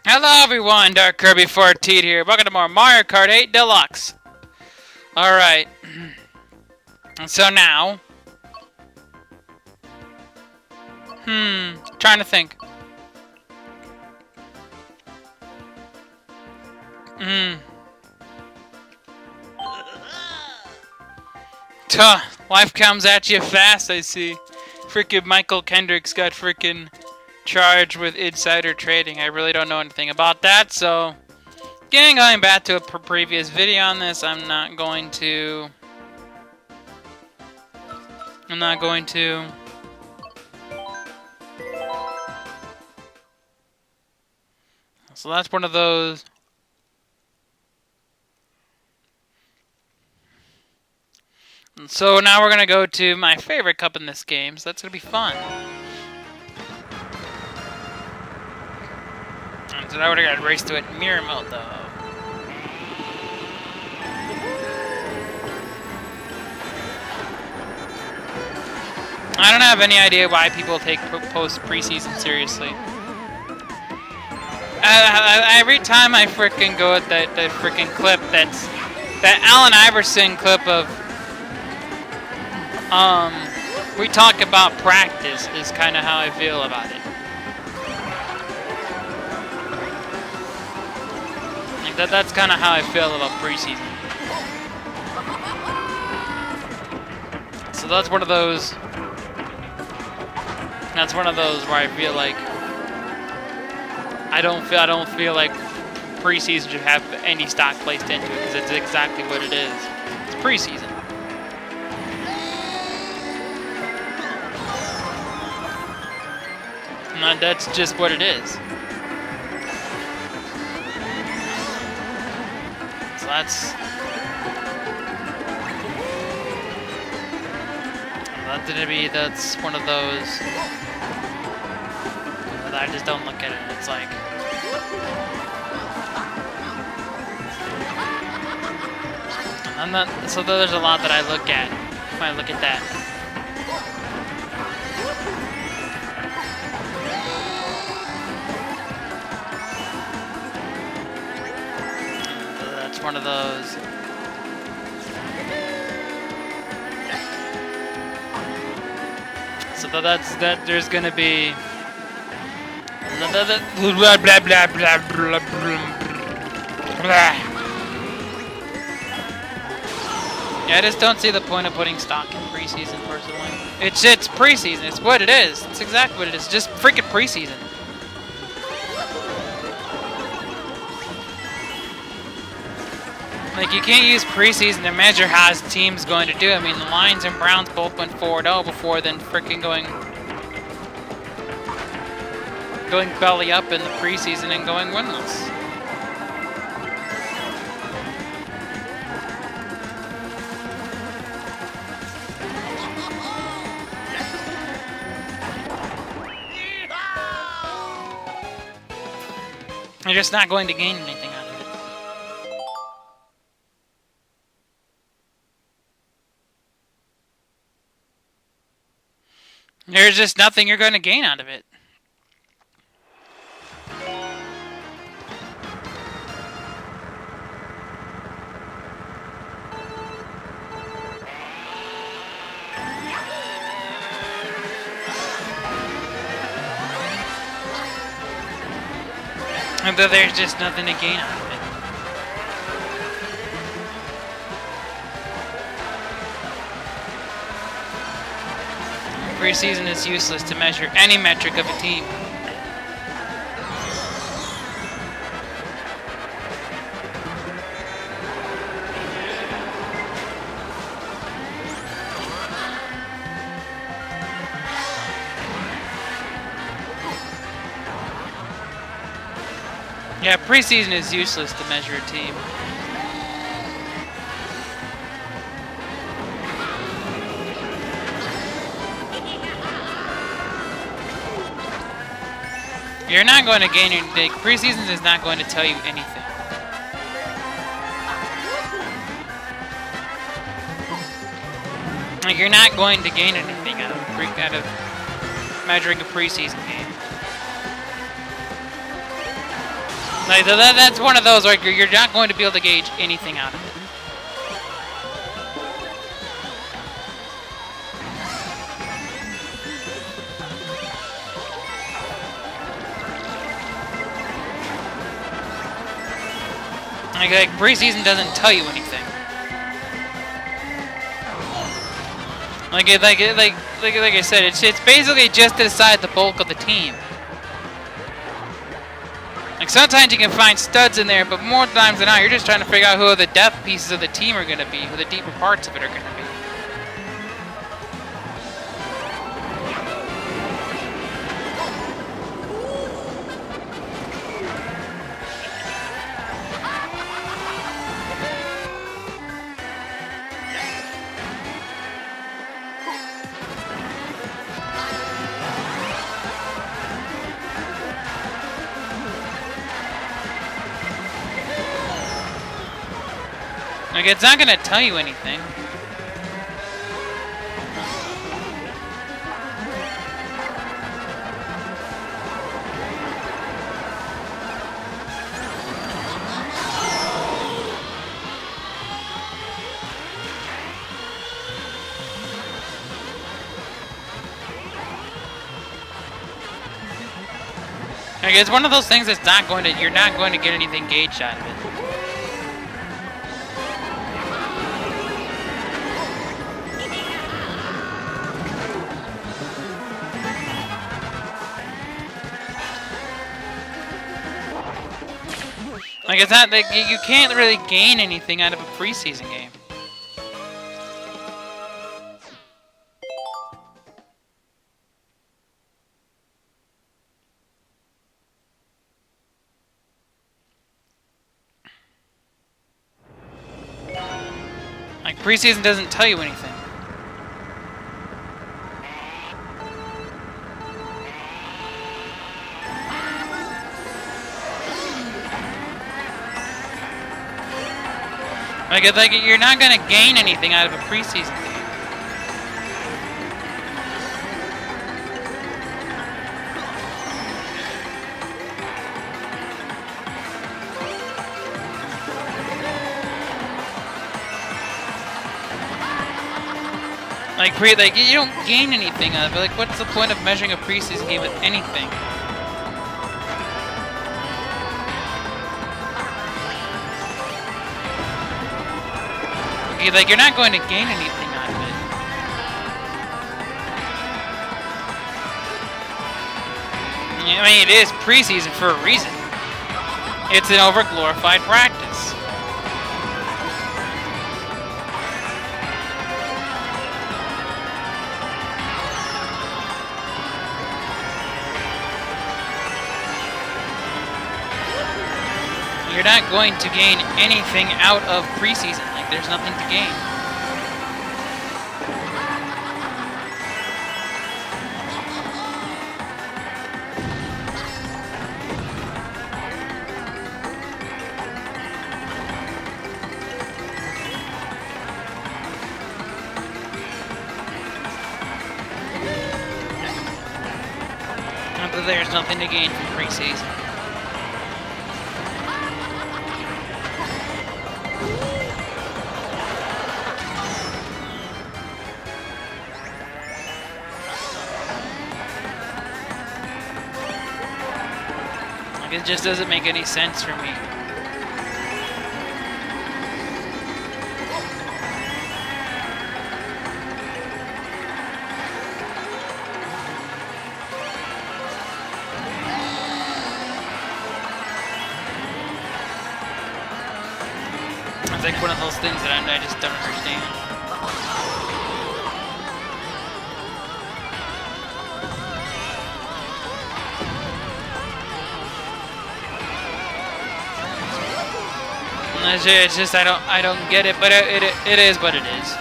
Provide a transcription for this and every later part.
Hello everyone, Dark Kirby 14 here. Welcome to more Mario Kart 8 Deluxe. Alright. So now... Trying to think. Tuh, life comes at you fast, I see. Frickin' Michael Kendrick's got frickin' charged with insider trading. I really don't know anything about that, so... Again, going back to a previous video on this, I'm not going to... So that's one of those... So now we're gonna go to my favorite cup in this game, so that's gonna be fun. And so now we're gonna race to it in mirror mode though. I don't have any idea why people take post preseason seriously. Every time I frickin' go at that frickin' clip, that Allen Iverson clip of we talk about practice is kind of how I feel about it. Like that's kind of how I feel about preseason. So that's one of those. That's one of those where I feel like I don't feel like preseason should have any stock placed into it because it's exactly what it is. It's preseason. And that's just what it is. So that's that's one of those that I just don't look at it. It's like I'm not, so there's a lot that I look at when I look at that. That's one of those. So that there's gonna be blah blah blah blah blah blah. Yeah, I just don't see the point of putting stock in preseason personally. It's preseason. It's what it is. It's exactly what it is. Just freaking preseason. Like, you can't use preseason to measure how his team's going to do. I mean, the Lions and Browns both went 4-0 before then freaking going belly up in the preseason and going winless. You're just not going to gain anything out of it. There's just nothing you're going to gain out of it. And there's just nothing to gain out of it. Preseason is useless to measure any metric of a team. Yeah, preseason is useless to measure a team. You're not going to gain anything. Preseason is not going to tell you anything. Like, you're not going to gain anything out of measuring a preseason game. Like that's one of those where you're not going to be able to gauge anything out of it. Like preseason doesn't tell you anything. Like I said, it's basically just to decide the bulk of the team. Like sometimes you can find studs in there, but more times than not, you're just trying to figure out who the depth pieces of the team are going to be, who the deeper parts of it are going to be. Like, it's not gonna tell you anything. Like, it's one of those things that's not going to, you're not going to get anything gauged out of it. Like, it's not like you can't really gain anything out of a preseason game. Like, preseason doesn't tell you anything. Like you're not gonna gain anything out of a preseason game. Like you don't gain anything out of it. Like, what's the point of measuring a preseason game with anything? Like, you're not going to gain anything out of it. I mean, it is preseason for a reason. It's an over-glorified practice. You're not going to gain anything out of preseason. Like, there's nothing to gain. Not that there's nothing to gain from preseason. It just doesn't make any sense for me. It's like one of those things that I just don't understand. It's just I don't get it, but it is what it is.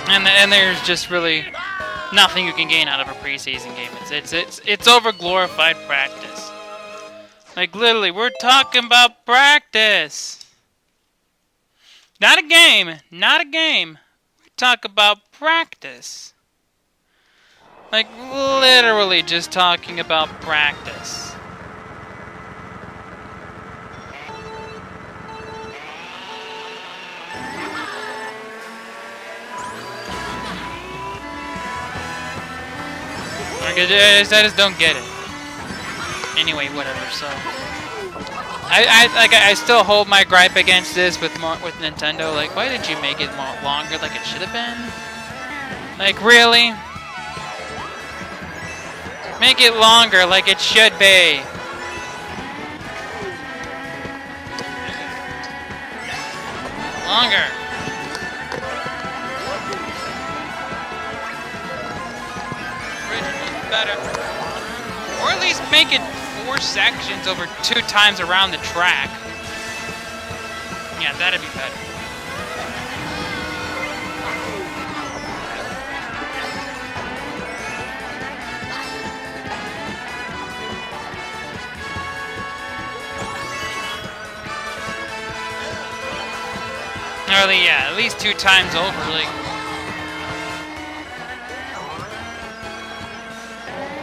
And there's just really nothing you can gain out of a preseason game. It's over glorified practice. Like, literally, we're talking about practice. Not a game. Not a game. We're talk about practice. Like, literally just talking about practice. I just don't get it. Anyway, whatever. So, I still hold my gripe against this with Nintendo. Like, why did you make it longer like it should have been? Like, really? Make it longer like it should be. Longer. Original's better. Or at least make it 4 sections over 2 times around the track. Yeah, that'd be better. Really, yeah, at least 2 times over, like.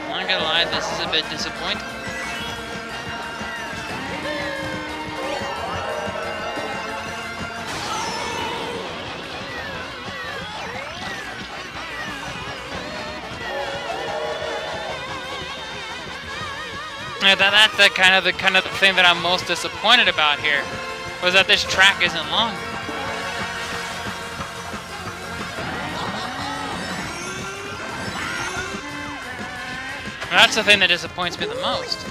I'm not gonna lie, this is a bit disappointing. Yeah, that's the kind of the thing that I'm most disappointed about here, was that this track isn't long. That's the thing that disappoints me the most.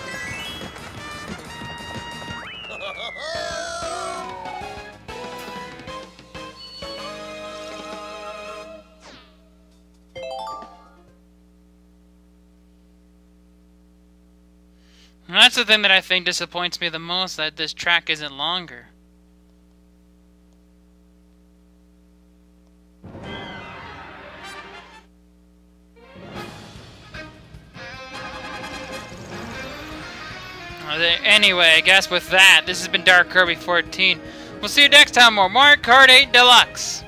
And that's the thing that I think disappoints me the most, that this track isn't longer. Anyway, I guess with that, this has been Dark Kirby 14. We'll see you next time more Mario Kart 8 Deluxe.